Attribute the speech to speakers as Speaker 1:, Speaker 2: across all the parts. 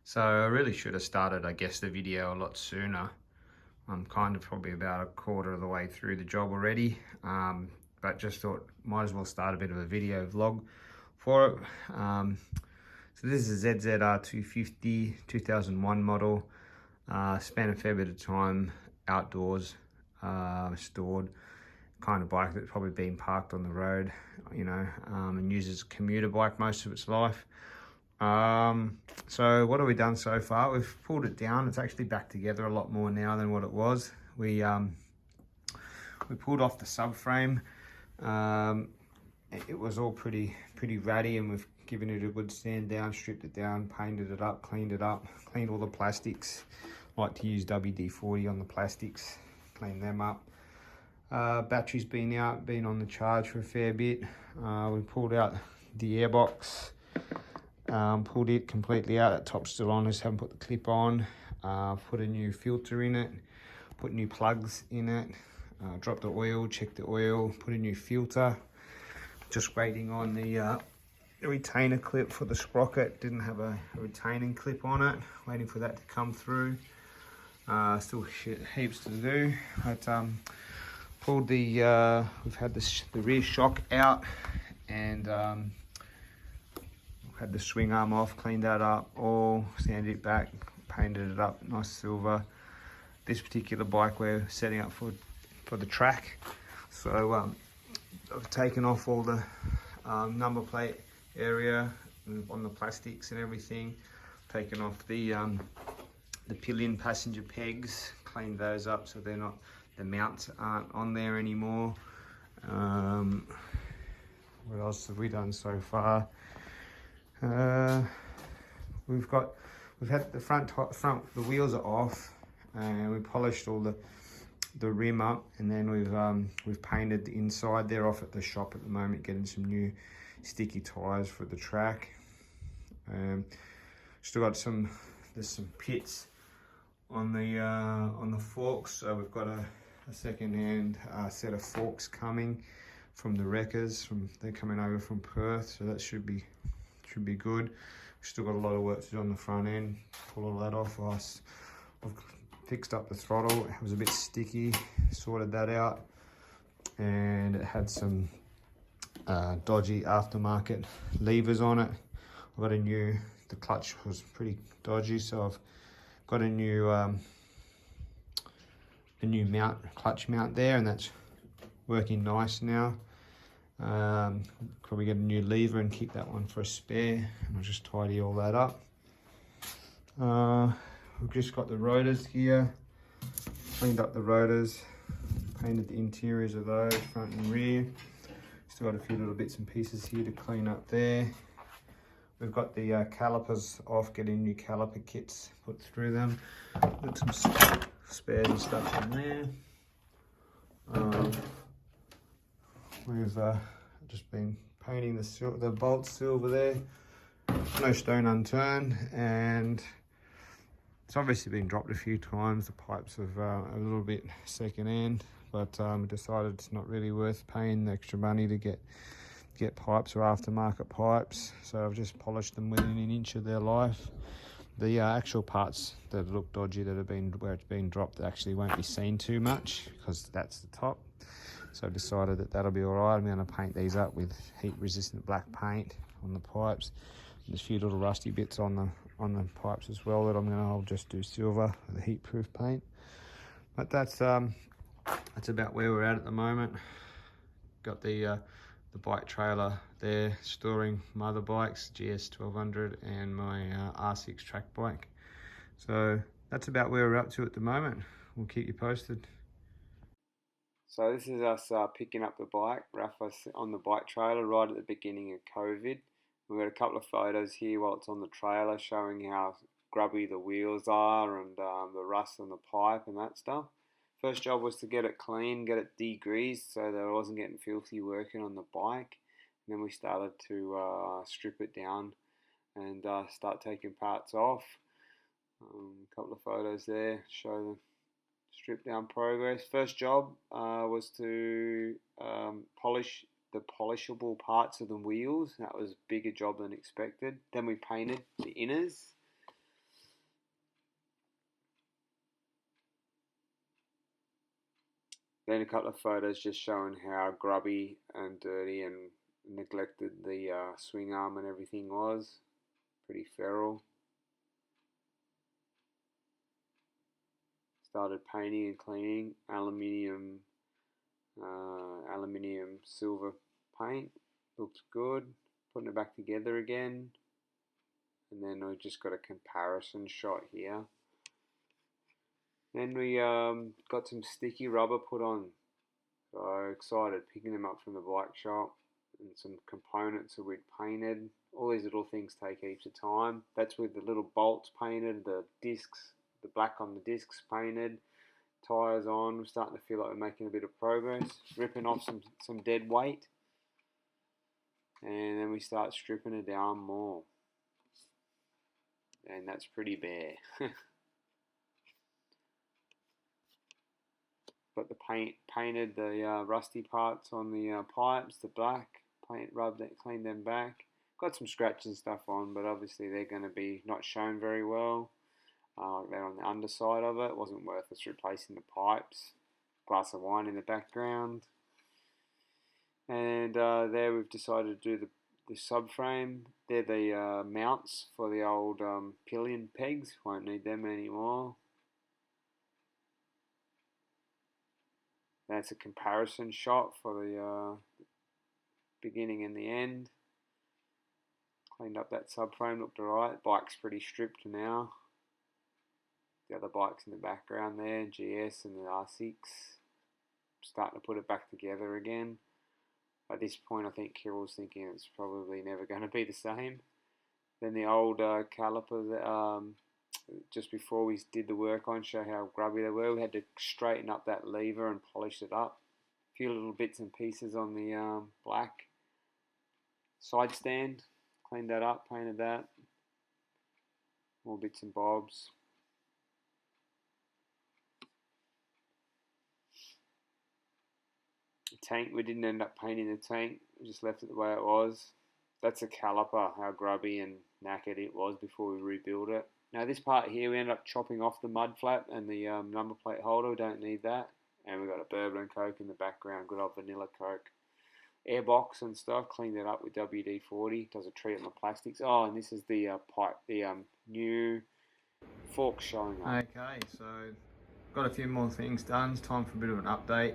Speaker 1: So I really should have started, I guess, the video a lot sooner. I'm kind of probably about a quarter of the way through the job already, but just thought might as well start a bit of a video vlog for it. So this is a ZZR 250 2001 model. Spent a fair bit of time outdoors, stored. Kind of bike that's probably been parked on the road, and used as a commuter bike most of its life. So what have we done so far? We've pulled it down. It's actually back together a lot more now than what it was. We pulled off the subframe. It was all pretty ratty, and we've given it a good sand down, stripped it down, painted it up, cleaned all the plastics. Like to use WD-40 on the plastics, clean them up. Battery's been on the charge for a fair bit. We pulled out the airbox. Pulled it completely out. That top's still on, just haven't put the clip on. Put a new filter in it, put new plugs in it, dropped the oil, checked the oil, put a new filter. Just waiting on the retainer clip for the sprocket. Didn't have a retaining clip on it, waiting for that to come through. Still heaps to do, but pulled the we've had the rear shock out, and had the swing arm off, cleaned that up, all sanded it back, painted it up, nice silver. This particular bike we're setting up for the track. So I've taken off all the number plate area on the plastics and everything. Taken off the pillion passenger pegs, cleaned those up so they're not, the mounts aren't on there anymore. What else have we done so far? We've had the front, the wheels are off, and we polished all the rim up, and then we've painted the inside. They're off at the shop at the moment, getting some new sticky tires for the track. Still got there's some pits on the forks, so we've got a second-hand set of forks coming from the wreckers. They're coming over from Perth, so that should be good. Still got a lot of work to do on the front end. Pull all that off. I've fixed up the throttle. It was a bit sticky, sorted that out, and it had some dodgy aftermarket levers on it. I got the clutch was pretty dodgy, so I've got a new clutch mount there, and that's working nice now. Probably get a new lever and keep that one for a spare, and I'll just tidy all that up. We've just got the rotors here, cleaned up the rotors, painted the interiors of those, front and rear. Still got a few little bits and pieces here to clean up there. We've got the calipers off, getting new caliper kits put through them. Got some spares and stuff in there. We've just been painting the bolts silver there. No stone unturned, and it's obviously been dropped a few times. The pipes have a little bit second hand, but we decided it's not really worth paying the extra money to get pipes or aftermarket pipes. So I've just polished them within an inch of their life. The actual parts that look dodgy, where it's been dropped, actually won't be seen too much because that's the top. So I decided that'll be all right. I'm going to paint these up with heat-resistant black paint on the pipes. There's a few little rusty bits on the pipes as well that I'll just do silver with a heat-proof paint. But that's about where we're at the moment. Got the bike trailer there storing my other bikes, GS 1200 and my R6 track bike. So that's about where we're up to at the moment. We'll keep you posted. So this is us picking up the bike. Rafa on the bike trailer right at the beginning of COVID. We've got a couple of photos here while it's on the trailer showing how grubby the wheels are and the rust on the pipe and that stuff. First job was to get it clean, get it degreased so that I wasn't getting filthy working on the bike. And then we started to strip it down and start taking parts off. A couple of photos there show the strip down progress. First job was to polish the polishable parts of the wheels. That was a bigger job than expected. Then we painted the inners. Then a couple of photos just showing how grubby and dirty and neglected the swing arm and everything was. Pretty feral. Started painting and cleaning. Aluminium silver paint. Looked good. Putting it back together again. And then we just got a comparison shot here. Then we got some sticky rubber put on. So excited, picking them up from the bike shop, and some components that we'd painted. All these little things take heaps of time. That's with the little bolts painted, the discs, the black on the discs painted, tyres on. We're starting to feel like we're making a bit of progress. Ripping off some dead weight. And then we start stripping it down more. And that's pretty bare. Got the painted the rusty parts on the pipes, the black paint, rubbed it, cleaned them back. Got some scratches and stuff on, but obviously they're going to be not shown very well. They're on the underside of it. It wasn't worth us replacing the pipes. Glass of wine in the background. And there we've decided to do the subframe. They're the mounts for the old pillion pegs. Won't need them anymore. That's a comparison shot for the beginning and the end. Cleaned up that subframe, looked alright. Bike's pretty stripped now. The other bikes in the background there, GS and the R6. Starting to put it back together again. At this point I think Kirill's thinking it's probably never going to be the same. Then the old Caliper, just before we did the work on, show how grubby they were. We had to straighten up that lever and polish it up. A few little bits and pieces on the black side stand. Cleaned that up, painted that. More bits and bobs. The tank, we didn't end up painting the tank. We just left it the way it was. That's a caliper, how grubby and knackered it was before we rebuilt it. Now this part here, we ended up chopping off the mud flap and the number plate holder. We don't need that. And we've got a bourbon and coke in the background, good old vanilla coke. Airbox and stuff, cleaned it up with WD-40. Does a treat on the plastics. Oh, and this is the pipe, the new fork showing up. Okay, so got a few more things done. It's time for a bit of an update.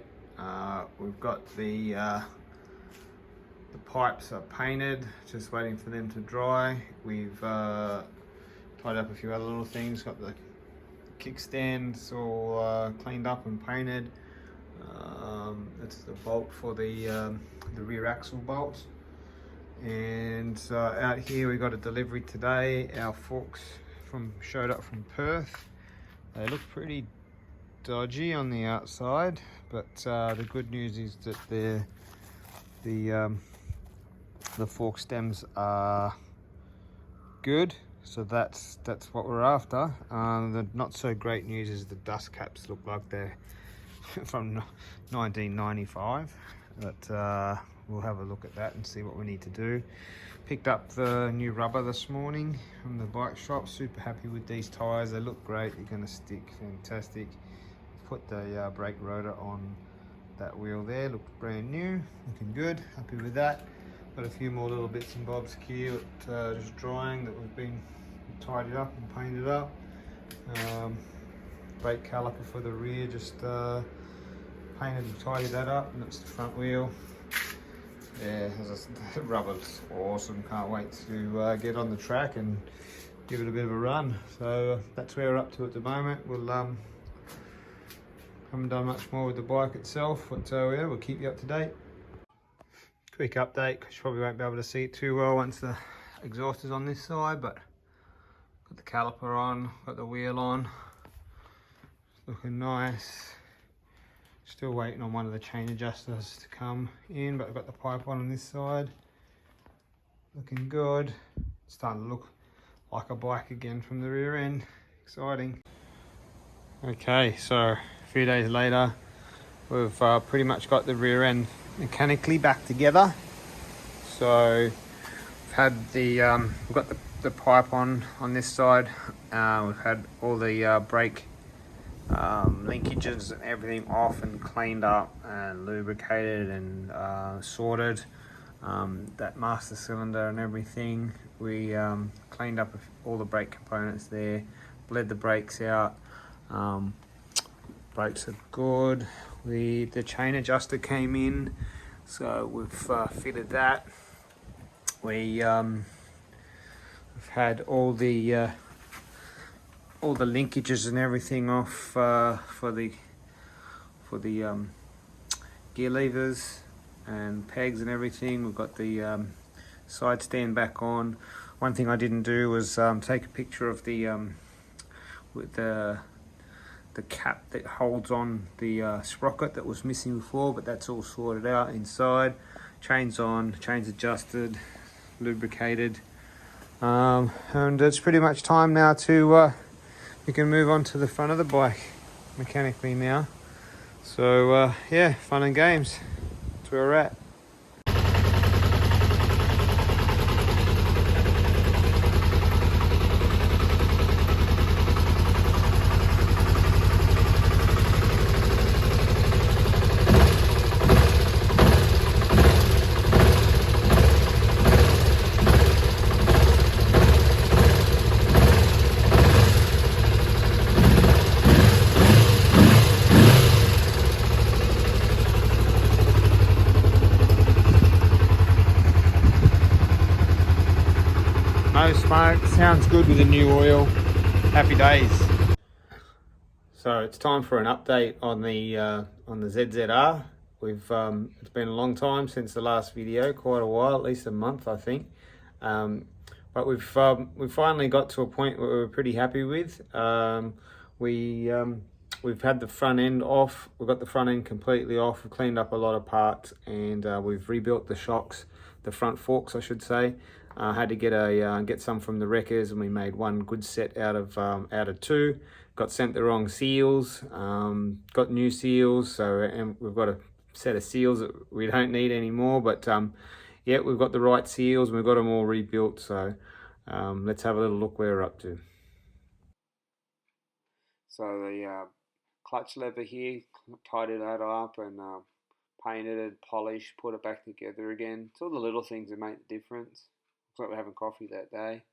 Speaker 1: We've got the pipes are painted, just waiting for them to dry. We've tied up a few other little things. Got the kickstands all cleaned up and painted. That's the bolt for the rear axle bolts. And out here we got a delivery today. Our forks showed up from Perth. They look pretty dodgy on the outside, but the good news is that the fork stems are good, so that's what we're after. The not so great news is the dust caps look like they're from 1995, but we'll have a look at that and see what we need to do. Picked up the new rubber this morning from the bike shop. Super happy with these tires. They look great. They're going to stick fantastic. Put the brake rotor on that wheel there. Looked brand new. Looking good. Happy with that. Got a few more little bits and bobs here just drying that we've been tidied up and painted up. Brake caliper for the rear, just painted and tidied that up, and that's the front wheel. Yeah, the rubber's awesome. Can't wait to get on the track and give it a bit of a run. So that's where we're up to at the moment. We'll haven't done much more with the bike itself, but yeah, we'll keep you up to date. Quick update, because you probably won't be able to see it too well once the exhaust is on this side, but got the caliper on, got the wheel on, looking nice. Still waiting on one of the chain adjusters to come in, but I've got the pipe on this side. Looking good. It's starting to look like a bike again from the rear end. Exciting. Okay, so a few days later, we've pretty much got the rear end mechanically back together. So we've had we've got the pipe on this side. We've had all the brake linkages and everything off and cleaned up and lubricated and sorted. That master cylinder and everything. We cleaned up all the brake components there, bled the brakes out. Brakes are good. The chain adjuster came in, so we've fitted that. We've had all the linkages and everything off for the gear levers and pegs and everything. We've got the side stand back on. One thing I didn't do was take a picture of with the cap that holds on the sprocket that was missing before, but that's all sorted out inside. Chains on, chains adjusted, lubricated, and it's pretty much time now to we can move on to the front of the bike mechanically now. So yeah, fun and games. That's where we're at. No smoke, sounds good with the new oil. Happy days. So it's time for an update on the ZZR. It's been a long time since the last video, quite a while, at least a month I think. But we've finally got to a point where we're pretty happy with. We've had the front end off. We've got the front end completely off. We've cleaned up a lot of parts, and we've rebuilt the shocks, the front forks I should say. Had to get some from the wreckers, and we made one good set out of two. Got sent the wrong seals. Got new seals, and we've got a set of seals that we don't need anymore. But yeah, we've got the right seals, and we've got them all rebuilt. So let's have a little look where we're up to. So the clutch lever here, tidied that up and painted it, polished, put it back together again. It's all the little things that make the difference. Looks like we're having coffee that day.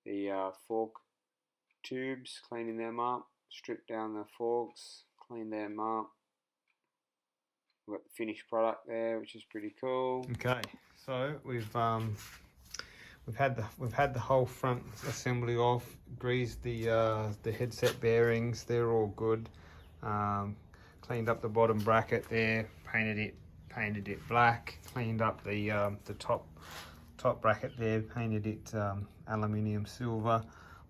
Speaker 1: The fork tubes, cleaning them up, stripped down the forks, cleaned them up. We've got the finished product there, which is pretty cool. Okay, so we've had the whole front assembly off, greased the headset bearings. They're all good. Cleaned up the bottom bracket there, painted it black. Cleaned up the top bracket there, painted it aluminium silver.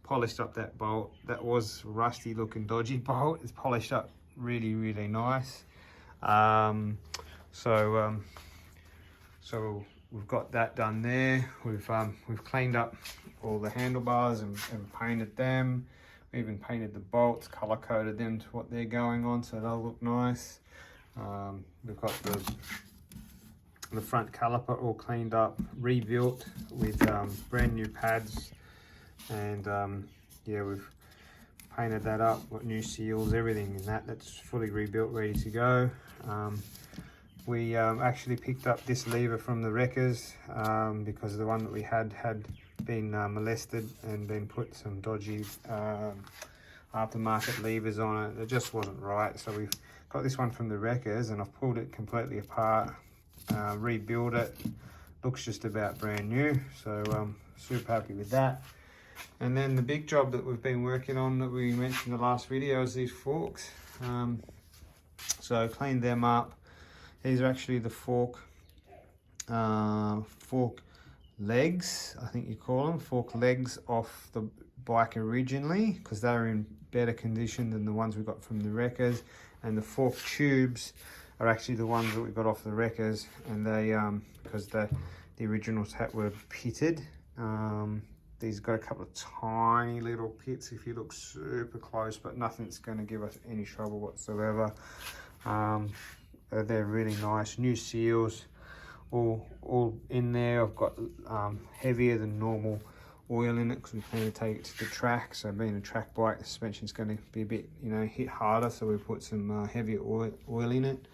Speaker 1: Polished up that bolt. That was rusty looking dodgy bolt. It's polished up really nice. So we've got that done there. We've cleaned up all the handlebars and painted them. We even painted the bolts, color coded them to what they're going on, so they'll look nice. We've got the front caliper all cleaned up, rebuilt with brand new pads, and yeah, we've painted that up, got new seals, everything in that's fully rebuilt, ready to go. We actually picked up this lever from the wreckers because the one that we had been molested and been put some dodgy aftermarket levers on it. It just wasn't right, so we've got this one from the wreckers, and I've pulled it completely apart, rebuilt it. Looks just about brand new, so super happy with that. And then the big job that we've been working on that we mentioned in the last video is these forks. So cleaned them up. These are actually the fork legs, I think you call them, fork legs off the bike originally, because they were in better condition than the ones we got from the wreckers. And the fork tubes are actually the ones that we got off the wreckers, and they because the originals were pitted. These got a couple of tiny little pits if you look super close, but nothing's going to give us any trouble whatsoever. They're really nice, new seals all in there. I've got heavier than normal oil in it because we plan to take it to the track. So being a track bike, the suspension's going to be a bit, you know, hit harder. So we put some heavier oil in it.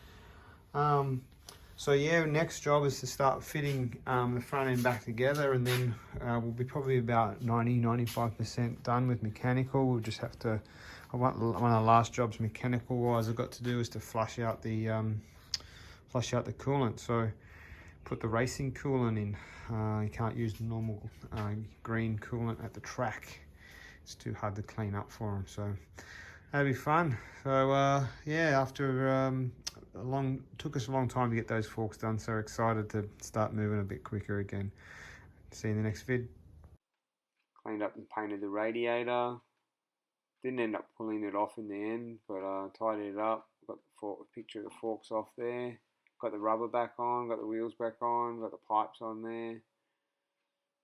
Speaker 1: So yeah, next job is to start fitting the front end back together, and then we'll be probably about 90-95% done with mechanical. We'll just have to, one of the last jobs mechanical wise I've got to do is to flush out the coolant. So put the racing coolant in. You can't use the normal green coolant at the track. It's too hard to clean up for them. So that'll be fun. So yeah, after took us a long time to get those forks done, so excited to start moving a bit quicker again. See you in the next vid. Cleaned up and painted the radiator. Didn't end up pulling it off in the end, but tidied it up. Got the picture of the forks off there. Got the rubber back on, got the wheels back on, got the pipes on there. A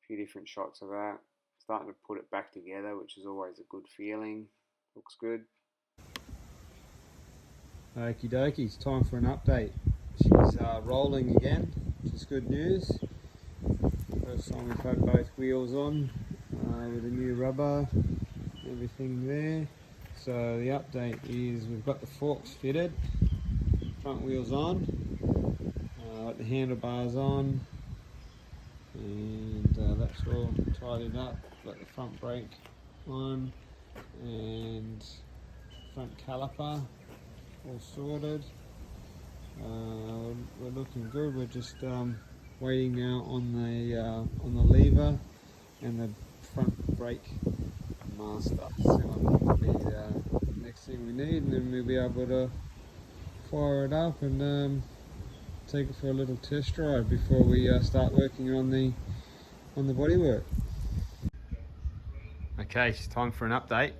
Speaker 1: few different shots of that. Starting to put it back together, which is always a good feeling. Looks good. Okie dokie, it's time for an update. She's rolling again, which is good news. First time we've had both wheels on with the new rubber, everything there. So the update is we've got the forks fitted, front wheels on, got the handlebars on, and that's all tidied up. Got the front brake on and front caliper all sorted. We're looking good. We're just waiting now on the lever and the front brake master. So that'll be the next thing we need, and then we'll be able to fire it up and take it for a little test drive before we start working on the bodywork. Okay, it's time for an update.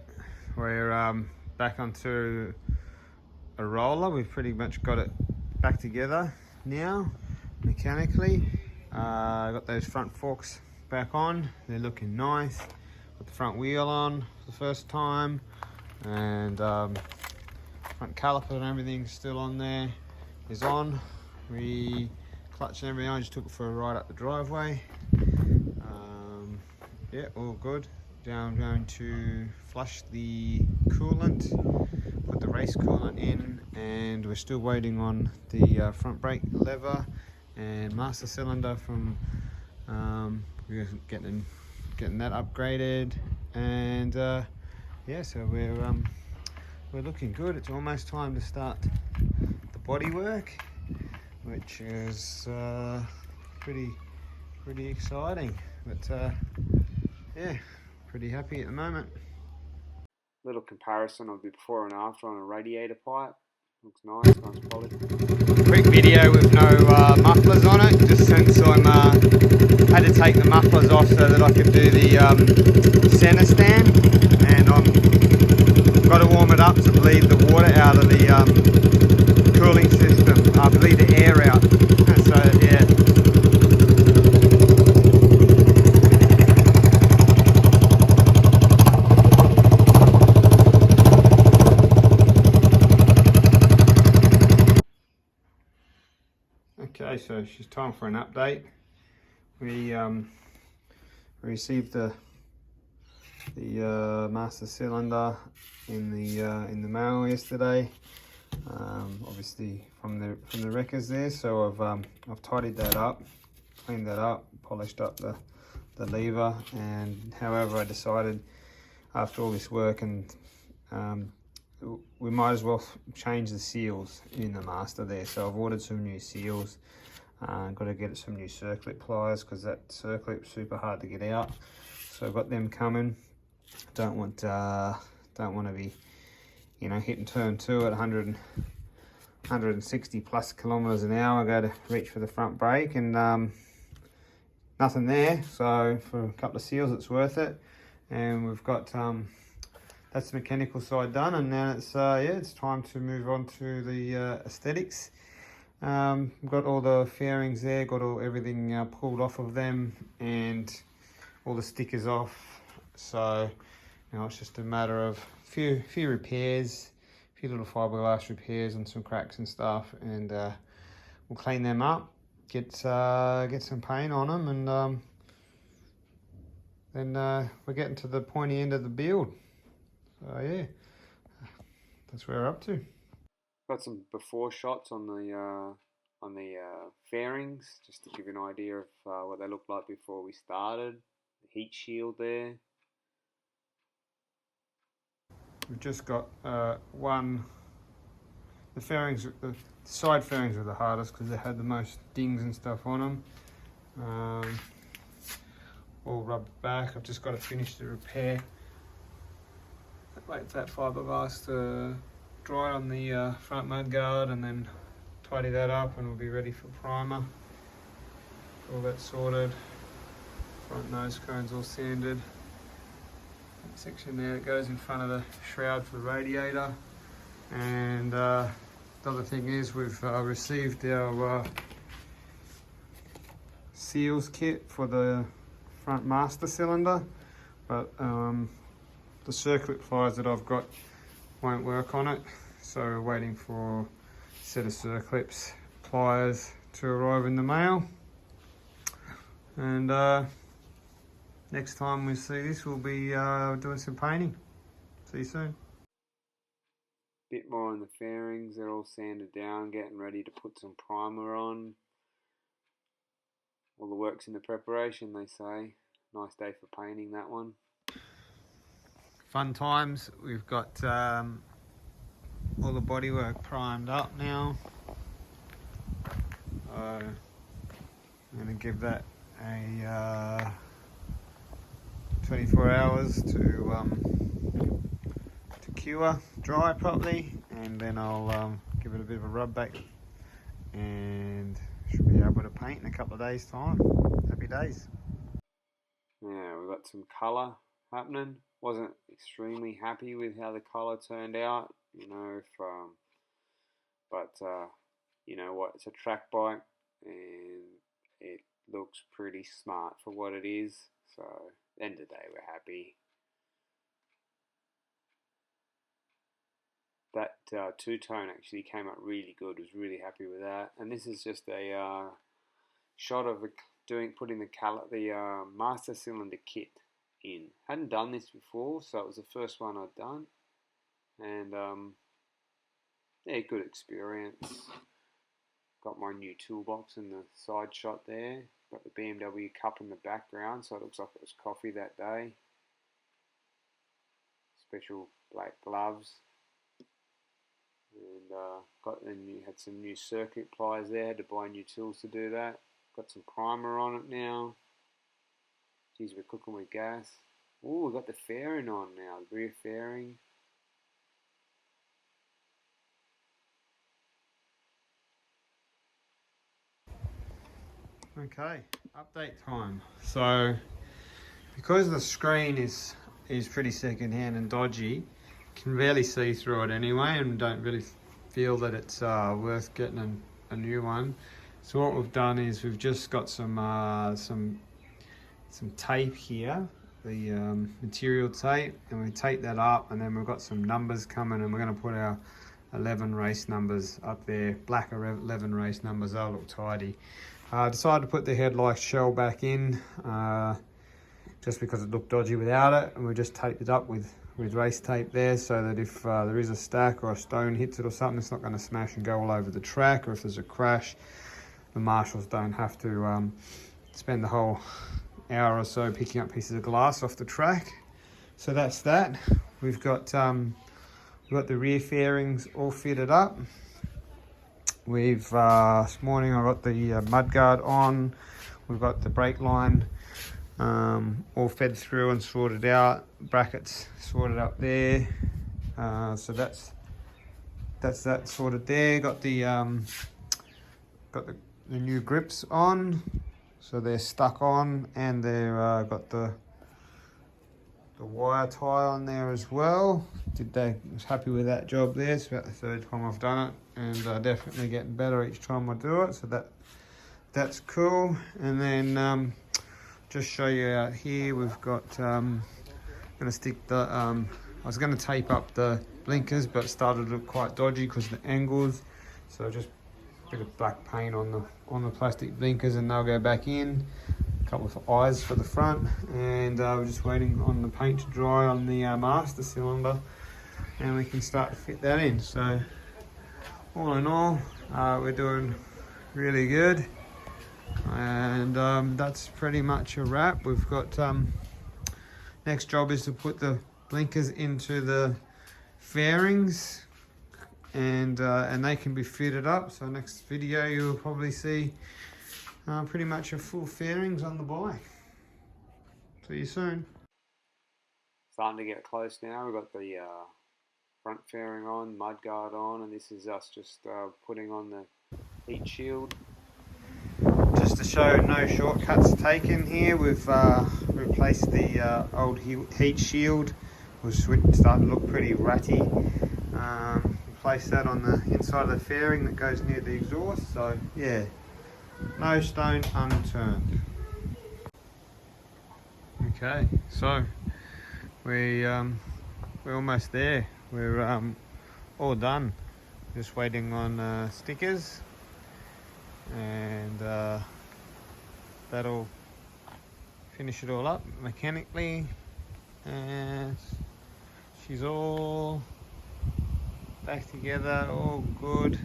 Speaker 1: We're back onto a roller. We've pretty much got it back together now mechanically. Got those front forks back on, they're looking nice. Got the front wheel on for the first time, and front caliper and everything's still on there, is on. We clutch and everything, I just took it for a ride up the driveway. Yeah, all good. Now I'm going to flush the coolant, put the race coolant in, and we're still waiting on the front brake lever and master cylinder from we're getting that upgraded, and yeah, so we're looking good. It's almost time to start the bodywork, which is pretty exciting, but yeah, pretty happy at the moment. Little comparison of the before and after on a radiator pipe. Looks nice polish. Quick video with no mufflers on it, just since I'm had to take the mufflers off so that I could do the center stand, and I've got to warm it up to bleed the water out of the cooling system, bleed the air out. So yeah. Okay, so it's time for an update. We received the master cylinder in the mail yesterday. Obviously from the wreckers there. So I've tidied that up, cleaned that up, polished up the lever, and however I decided after all this work, and we might as well change the seals in the master there. So I've ordered some new seals. Got to get some new circlip pliers because that circlip's super hard to get out. So I've got them coming. Don't want to be, you know, hitting turn 2 at 160 plus kilometers an hour. Go to reach for the front brake and nothing there. So for a couple of seals, it's worth it. And we've got that's the mechanical side done, and now it's yeah, it's time to move on to the aesthetics. Got all the fairings there, got everything pulled off of them, and all the stickers off. So you know, it's just a matter of a few repairs, a few little fiberglass repairs and some cracks and stuff, and we'll clean them up, get some paint on them, and then we're getting to the pointy end of the build. So yeah, that's where we're up to. Got some before shots on the fairings, just to give you an idea of what they looked like before we started. The heat shield there. We've just got the fairings, the side fairings were the hardest because they had the most dings and stuff on them. All rubbed back. I've just got to finish the repair. Wait for that fiberglass to dry on the front mudguard and then tidy that up and we'll be ready for primer. All that sorted. Front nose cones all sanded. That section there that goes in front of the shroud for the radiator. And the other thing is we've received our seals kit for the front master cylinder, but the circlip pliers that I've got won't work on it, so we're waiting for a set of circlips pliers to arrive in the mail. And next time we see this, we'll be doing some painting. See you soon. Bit more on the fairings, they're all sanded down, getting ready to put some primer on. All the work's in the preparation, they say. Nice day for painting, that one. Fun times. We've got all the bodywork primed up now. I'm going to give that a 24 hours to cure, dry properly, and then I'll give it a bit of a rub back and should be able to paint in a couple of days' time. Happy days. Yeah, we've got some colour happening. Wasn't extremely happy with how the colour turned out, you know, but you know what, it's a track bike and it looks pretty smart for what it is, so at the end of the day we're happy. That two-tone actually came out really good, was really happy with that. And this is just a shot of putting the master cylinder kit in. Hadn't done this before, so it was the first one I'd done, and yeah, good experience. Got my new toolbox in the side shot there. Got the BMW cup in the background, so it looks like it was coffee that day. Special black gloves, and had some new circuit pliers there. Had to buy new tools to do that. Got some primer on it now. Geez, we're cooking with gas. Oh, we've got the fairing on now, the rear fairing. Okay, update time. So, because the screen is pretty second-hand and dodgy, can barely see through it anyway, and don't really feel that it's worth getting a new one. So what we've done is we've just got some tape here, the material tape, and we tape that up, and then we've got some numbers coming, and we're going to put our 11 race numbers up there, black 11 race numbers. They'll look tidy. Decided to put the headlight shell back in just because it looked dodgy without it, and we just taped it up with race tape there, so that if there is a stack or a stone hits it or something, it's not going to smash and go all over the track, or if there's a crash, the marshals don't have to spend the whole hour or so picking up pieces of glass off the track. So that's that. We've got the rear fairings all fitted up. We've this morning I got the mudguard on. We've got the brake line all fed through and sorted out. Brackets sorted up there. So that's that sorted there. Got the new grips on, so they're stuck on, and they're got the wire tie on there as well. Was happy with that job there. It's about the third time I've done it, and definitely getting better each time I do it, so that's cool. And then just show you out here, we've got gonna stick the I was gonna tape up the blinkers, but it started to look quite dodgy because of the angles, so just a bit of black paint on the plastic blinkers and they'll go back in. a couple of eyes for the front, and we're just waiting on the paint to dry on the master cylinder, and we can start to fit that in. So all in all, we're doing really good, and that's pretty much a wrap. We've got next job is to put the blinkers into the fairings, and they can be fitted up. So next video you'll probably see pretty much a full fairings on the bike. See you soon. Starting to get close now. We've got the front fairing on, mudguard on, and this is us just putting on the heat shield. Just to show no shortcuts taken here, we've replaced the old heat shield, which was starting to look pretty ratty. Replaced that on the inside of the fairing that goes near the exhaust, so yeah, no stone unturned. Okay, so we're almost there. We're all done. Just waiting on stickers, and that'll finish it all up mechanically. And she's all back together, all good.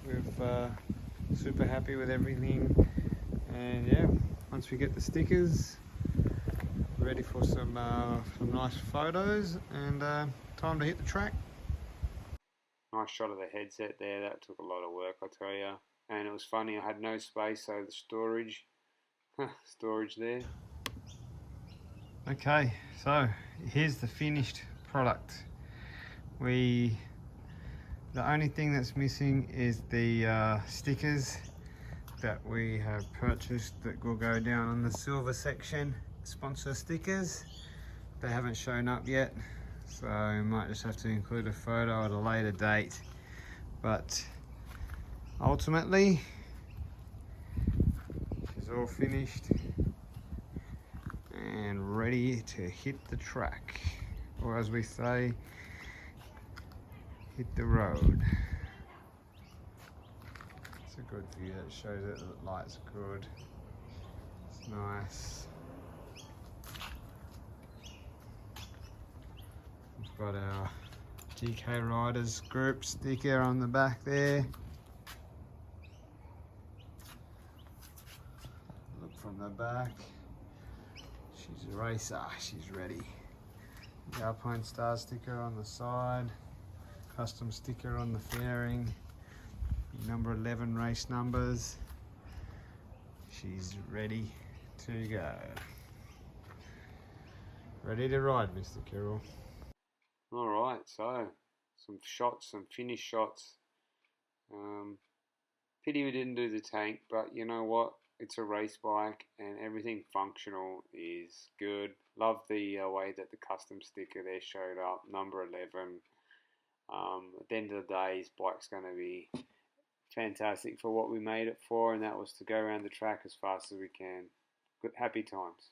Speaker 1: We're super happy with everything, and yeah, once we get the stickers, ready for some nice photos, and time to hit the track. Nice shot of the headset there. That took a lot of work, I tell you. And it was funny, I had no space, so the storage there. Okay, so here's the finished product. The only thing that's missing is the stickers that we have purchased that will go down on the silver section. Sponsor stickers. They haven't shown up yet, so we might just have to include a photo at a later date. But ultimately, she's all finished and ready to hit the track, or as we say, hit the road. It's a good view. That shows it. The light's good. It's nice. We've got our GK Riders group sticker on the back there. Look from the back. She's a racer, she's ready. The Alpine Star sticker on the side. Custom sticker on the fairing. Number 11 race numbers. She's ready to go. Ready to ride, Mr. Kirill. Alright, so some shots, some finished shots. Pity we didn't do the tank, but you know what? It's a race bike and everything functional is good. Love the way that the custom sticker there showed up, number 11. At the end of the day, his bike's going to be fantastic for what we made it for, and that was to go around the track as fast as we can. Good, happy times.